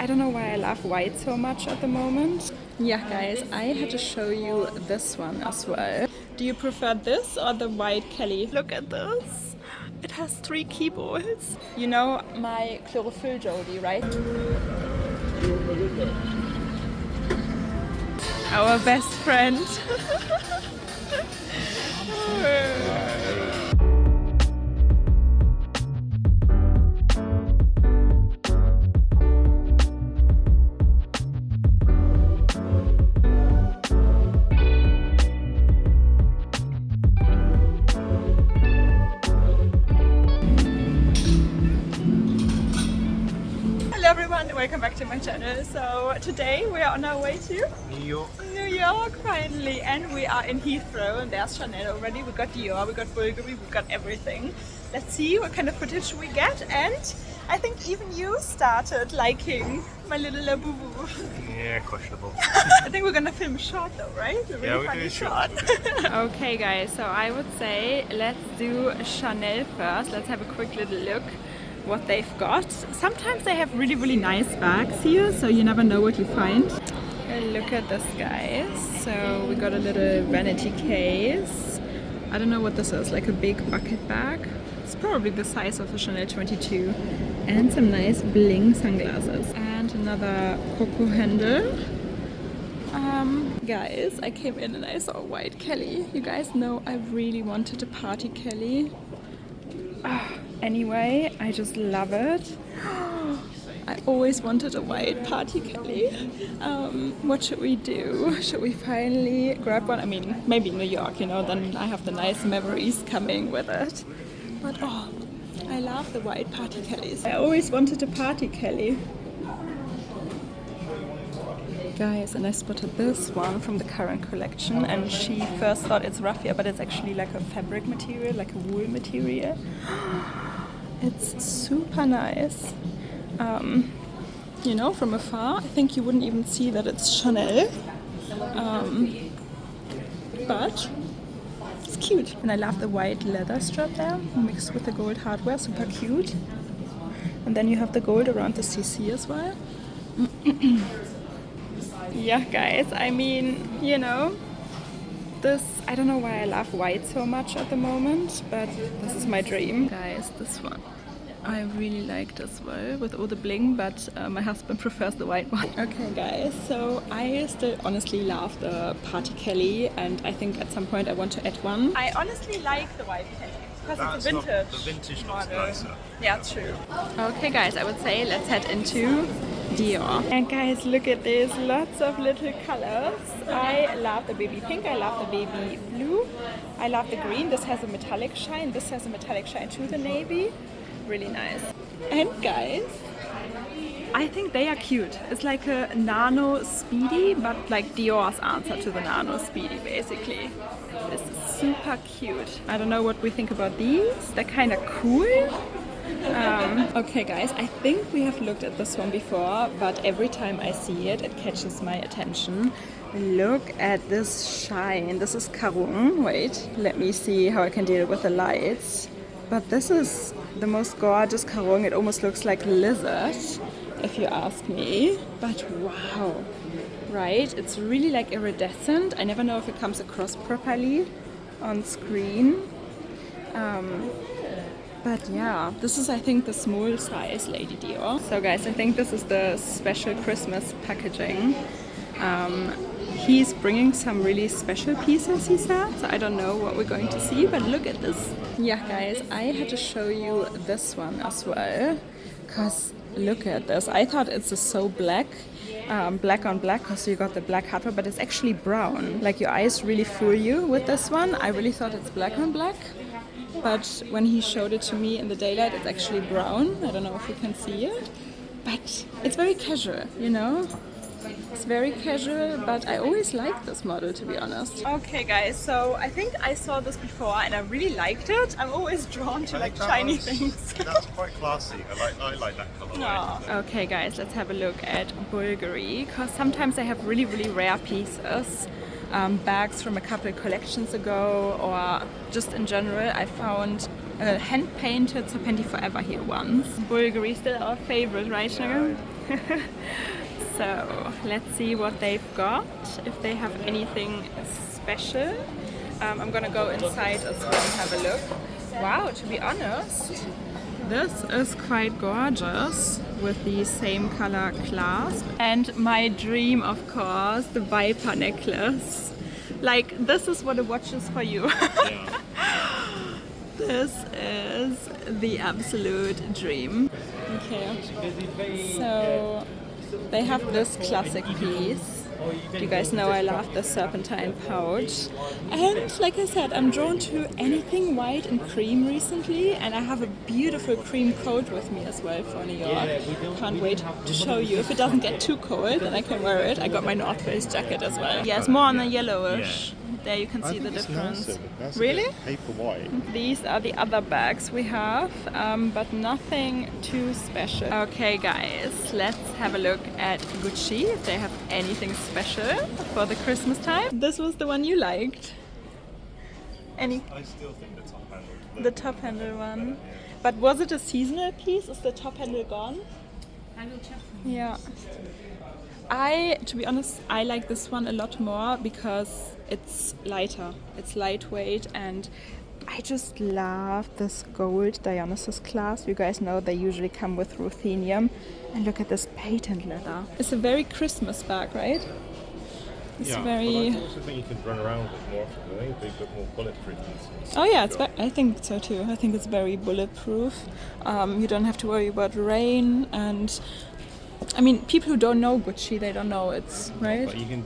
I don't know why I love white so much at the moment. Yeah guys, I had to show you this one as well. Do you prefer this or the white Kelly? Look at this. It has 3 keyboards. You know my chlorophyll Jodie, right? Our best friend. Welcome back to my channel. So today we are on our way to New York. New York finally, and we are in Heathrow and there's Chanel already. We got Dior, we got Bulgari, we got everything. Let's see what kind of footage we get, and I think even you started liking my little labubu. Yeah, questionable. I think we're gonna film a short though, right? A really funny short. Okay guys, so I would say let's do Chanel first. Let's have a quick little look what they've got. Sometimes they have really nice bags here, so you never know what you find. Look at this guys. So we got a little vanity case. I don't know what this is, like a big bucket bag. It's probably the size of a Chanel 22. And some nice bling sunglasses. And another Coco handle. Guys, I came in and I saw a white Kelly. You guys know I really wanted a party Kelly. Anyway, I just love it. I always wanted a white party Kelly. What should we do? Should we finally grab one? I mean, maybe New York, you know, then I have the nice memories coming with it. But oh, I love the white party Kellys. I always wanted a party Kelly. Guys, and I spotted this one from the current collection, and she first thought it's raffia, but it's actually like a fabric material, like a wool material. It's super nice. You know, from afar, I think you wouldn't even see that it's Chanel. But it's cute. And I love the white leather strap there, mixed with the gold hardware, super cute. And then you have the gold around the CC as well. Yeah guys, I mean, you know, this, I don't know why I love white so much at the moment, but this is my dream. Guys, this one I really liked as well, with all the bling, but my husband prefers the white one. Okay guys, so I still honestly love the party Kelly, and I think at some point I want to add one. I honestly like the white Kelly because it's a vintage. The vintage looks model. nicer. Yeah, true. Okay guys, I would say let's head into Dior. And guys, look at this, lots of little colors. I love the baby pink, I love the baby blue, I love the green. This has a metallic shine, this has a metallic shine to the navy. Really nice. And guys, I think they are cute. It's like a Nano Speedy, but like Dior's answer to the Nano Speedy basically. This is super cute. I don't know what we think about these. They're kind of cool. Okay guys, I think we have looked at this one before, but every time I see it, it catches my attention. Look at this shine. This is Caron. Wait, let me see how I can deal with the lights. But this is the most gorgeous Caron. It almost looks like lizard, if you ask me. But wow, right? It's really like iridescent. I never know if it comes across properly on screen. But yeah, this is I think the small size Lady Dior. So guys, I think this is the special Christmas packaging. He's bringing some really special pieces, he said, so I don't know what we're going to see, but look at this. Yeah guys, I had to show you this one as well, because look at this. I thought it's so black, black on black, because you got the black hardware, but it's actually brown. Like your eyes really fool you with this one. I really thought it's black on black, but when he showed it to me in the daylight, it's actually brown. I don't know if you can see it, but it's very casual, you know? It's very casual, but I always liked this model, to be honest. Okay guys, so I think I saw this before and I really liked it. I'm always drawn to like shiny things. That's quite classy. I like that colour. Okay guys, let's have a look at Bulgari, because sometimes they have really rare pieces. Bags from a couple collections ago, or just in general. I found a hand-painted Serpenti Forever here once. Bulgari still our favorite, right, Chanel? So let's see what they've got, if they have anything special. I'm gonna go inside as well and have a look. Wow, to be honest, this is quite gorgeous with the same color clasp. And my dream, of course, the Viper necklace. Like, this is what a watch is for you. Yeah. This is the absolute dream. Okay, so they have this classic piece. You guys know I love the Serpentine pouch. And like I said, I'm drawn to anything white and cream recently, and I have a beautiful cream coat with me as well for New York. Can't wait to show you. If it doesn't get too cold, then I can wear it. I got my North Face jacket as well. Yeah, it's more on the yellowish. There you can see the difference. Really? Paper white. These are the other bags we have, but nothing too special. Okay guys, let's have a look at Gucci, if they have anything special for the Christmas time. This was the one you liked. Any? I still think the top handle. The top handle one. But was it a seasonal piece? Is the top handle gone? I will check. Yeah. To be honest, I like this one a lot more because it's lighter, it's lightweight, and I just love this gold Dionysus clasp. You guys know they usually come with ruthenium. And look at this patent leather. It's a very Christmas bag, right? It's very... But I also think you can run around with it more often. I think it'd be a bit more bulletproof. Oh yeah, I think so too. I think it's very bulletproof. You don't have to worry about rain, and I mean, people who don't know Gucci, they don't know it's, right? But you can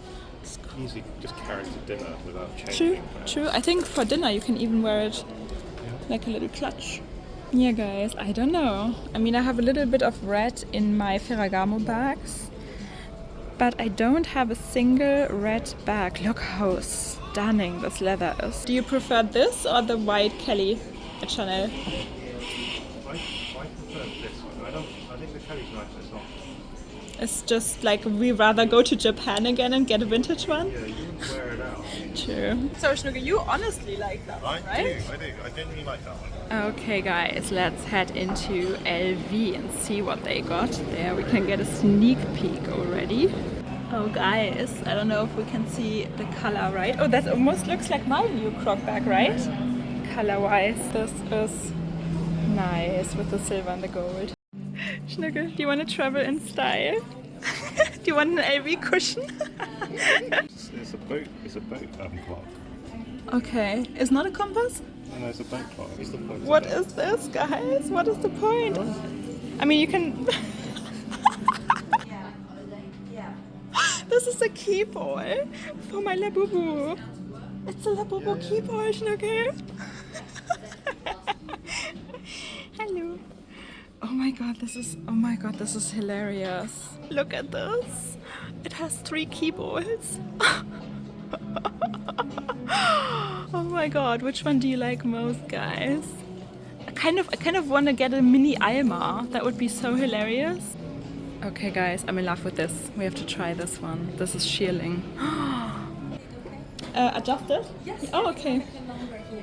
easily just carry it to dinner without changing. True. I think for dinner you can even wear it like a little clutch. Yeah guys, I don't know. I mean, I have a little bit of red in my Ferragamo bags, but I don't have a single red bag. Look how stunning this leather is. Do you prefer this or the white Kelly at Chanel? I prefer this one. I think the Kelly's nice as well. It's just like we rather go to Japan again and get a vintage one. Yeah, you would wear it out. True. So Schnucke, you honestly like that one, right? I do. I genuinely like that one. Okay guys, let's head into LV and see what they got. There we can get a sneak peek already. Oh guys, I don't know if we can see the color right. Oh, that almost looks like my new croc bag, right? Color-wise, this is nice with the silver and the gold. Schnucke, do you want to travel in style? Do you want an LV cushion? It's a boat clock. Okay, it's not a compass? No, it's a boat clock. What's the point? What is this, guys? What is the point? I mean, you can... This is a key ball for my Labubu. It's a Labubu key ball, Schnucke. Hello. Oh my god, this is hilarious. Look at this. It has 3 key balls. Oh my god, which one do you like most, guys? I kind of want to get a mini Alma. That would be so hilarious. Okay guys, I'm in love with this. We have to try this one. This is shearling. Adjusted? Yes. Oh, okay.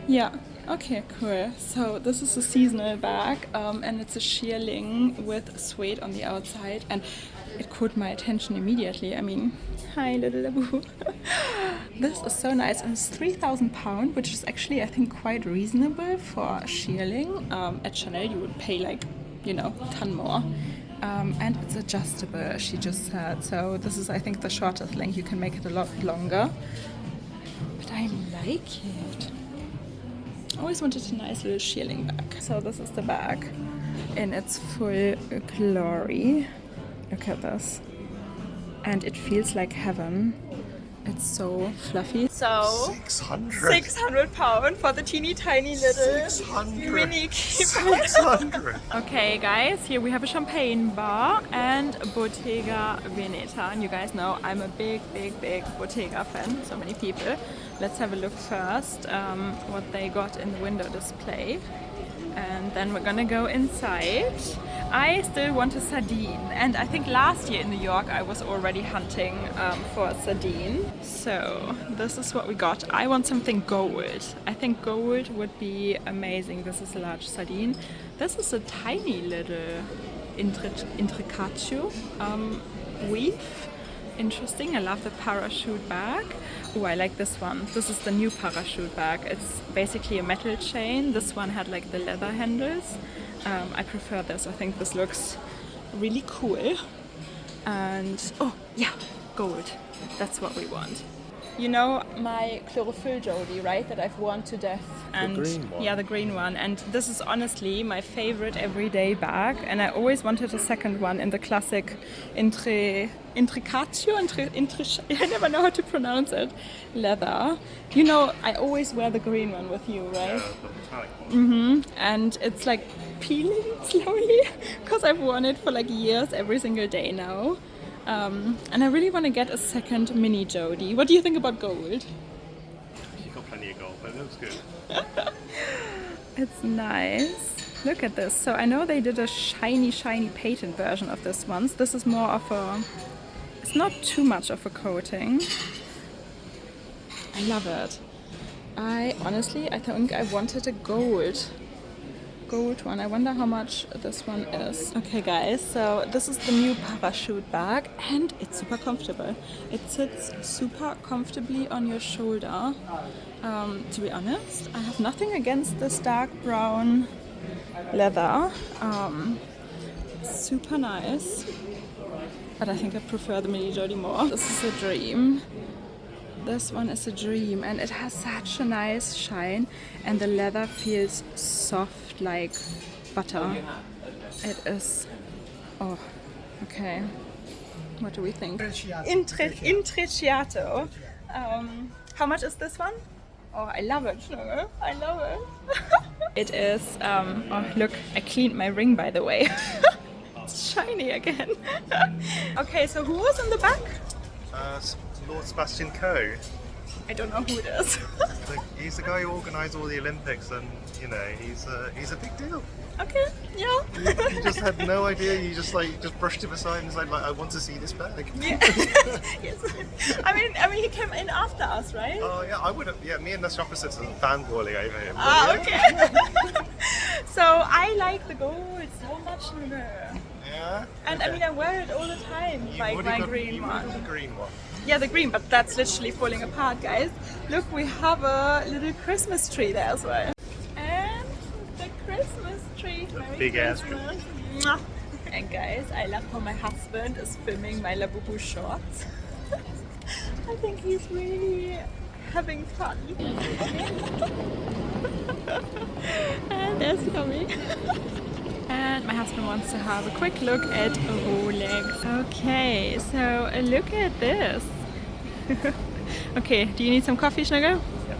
Yeah. Okay, cool. So this is a seasonal bag, and it's a shearling with suede on the outside, and it caught my attention immediately. I mean, hi little Labu. This is so nice, and it's £3,000, which is actually I think quite reasonable for a shearling. At Chanel you would pay like, you know, a ton more. And it's adjustable, she just said. So this is I think the shortest length. You can make it a lot longer. But I like it. I always wanted a nice little shearling bag. So this is the bag in its full glory. Look at this. And it feels like heaven. It's so fluffy. So £600 for the teeny tiny little mini keeper. 600. Okay guys, here we have a champagne bar and Bottega Veneta. And you guys know I'm a big Bottega fan, so many people. Let's have a look first what they got in the window display. And then we're gonna go inside. I still want a sardine, and I think last year in New York I was already hunting for a sardine. So this is what we got. I want something gold. I think gold would be amazing. This is a large sardine. This is a tiny little intricatio weave. Interesting. I love the parachute bag. Oh, I like this one. This is the new parachute bag. It's basically a metal chain. This one had like the leather handles. I prefer this. I think this looks really cool. And oh yeah, gold. That's what we want. You know my chlorophyll jodie, right? That I've worn to death. And the green one? Yeah, the green one. And this is honestly my favorite everyday bag. And I always wanted a second one in the classic intricatio, I never know how to pronounce it, leather. You know, I always wear the green one with you, right? Yeah, the metallic one. And it's like peeling slowly because I've worn it for like years every single day now. And I really want to get a second mini jodie. What do you think about gold? You got plenty of gold, but it looks good. It's nice. Look at this. So I know they did a shiny patent version of this once. This is more of a, it's not too much of a coating. I love it. I think I wanted a gold one. I wonder how much this one is. Okay guys, so this is the new parachute bag and it's super comfortable. It sits super comfortably on your shoulder. To be honest, I have nothing against this dark brown leather. Super nice. But I think I prefer the mini jodie more. This is a dream. This one is a dream and it has such a nice shine and the leather feels soft like butter. It is, oh, okay. What do we think? Intrecciato. How much is this one? Oh, I love it, Schnurr. I love it. It is, oh look, I cleaned my ring by the way. It's shiny again. Okay, so who was in the back? Lord Sebastian Coe. I don't know who it is. He's the guy who organised all the Olympics, and you know he's a big deal. Okay, yeah. You just had no idea. You just brushed him aside and was like, I want to see this bag. Yeah. Yes. I mean, he came in after us, right? Oh yeah, I would have. Yeah, me and the opposites are fanboying over him. Okay. So I like the gold so much. Yeah. And I mean, I wear it all the time, like my green one. The green one. Yeah, the green, but that's literally falling apart, guys. Look, we have a little Christmas tree there as well. And the Christmas tree. Merry big ass Christmas. Mwah. And guys, I love how my husband is filming my Labubu shorts. I think he's really having fun. And there's Tommy. And my husband wants to have a quick look at Rolex. Okay, so look at this. Okay, do you need some coffee, Schnugger? Yeah.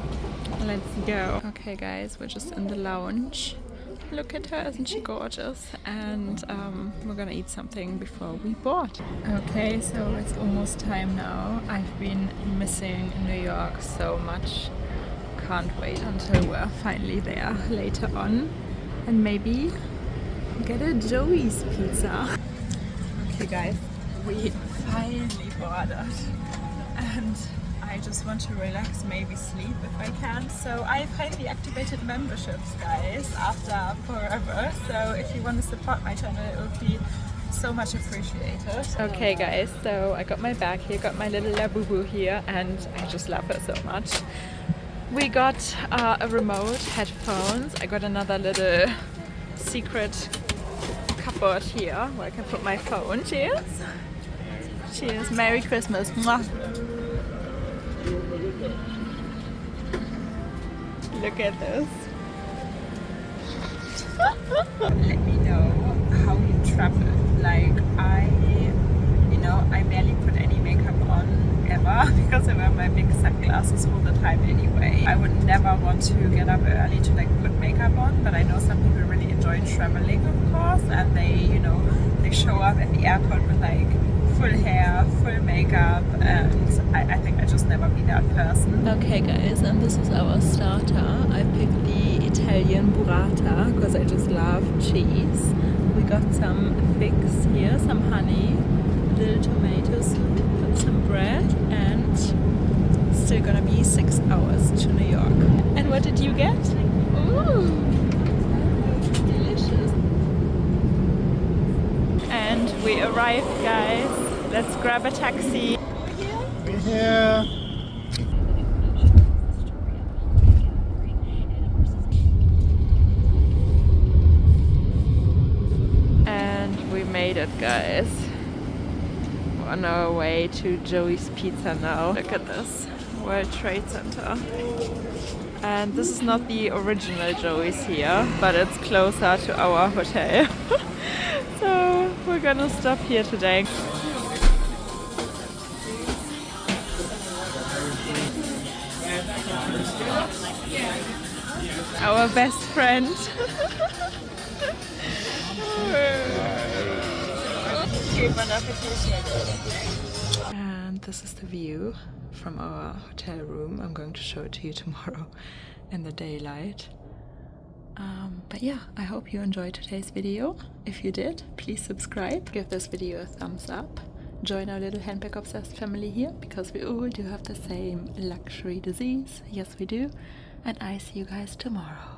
Let's go. Okay guys, we're just in the lounge. Look at her, isn't she gorgeous? And we're gonna eat something before we board. Okay, so it's almost time now. I've been missing New York so much. Can't wait until we're finally there later on. And maybe get a Joey's pizza. Okay guys, we finally boarded and I just want to relax, maybe sleep if I can. So I finally activated memberships, guys, after forever. So if you want to support my channel, it would be so much appreciated. Okay guys, so I got my bag here, got my little Labubu here, and I just love her so much. We got a remote, headphones. I got another little secret cupboard here where I can put my phone. Cheers! Cheers! Merry Christmas! Mwah. Look at this. Let me know how you travel. Like I barely put any makeup on ever because I wear my big sunglasses all the time anyway. I would never want to get up early to put makeup on, but I know some people really enjoy traveling, of course, and they show up at the airport with full hair, full makeup, and I think I just never be that person. Okay guys, and this is our starter. I picked the Italian burrata because I just love cheese. We got some figs here, some honey, little tomatoes, some bread, and still gonna be 6 hours to New York. And what did you get? Ooh, delicious. arrived, guys. Let's grab a taxi. We're here. And we made it, guys. We're on our way to Joey's Pizza now. Look at this, World Trade Center. And this is not the original Joey's here, but it's closer to our hotel. So we're gonna stop here today. Our best friend. And this is the view from our hotel room. I'm going to show it to you tomorrow in the daylight. But yeah, I hope you enjoyed today's video. If you did, please subscribe, give this video a thumbs up, join our little handbag obsessed family here, because we all do have the same luxury disease. Yes, we do. And I see you guys tomorrow.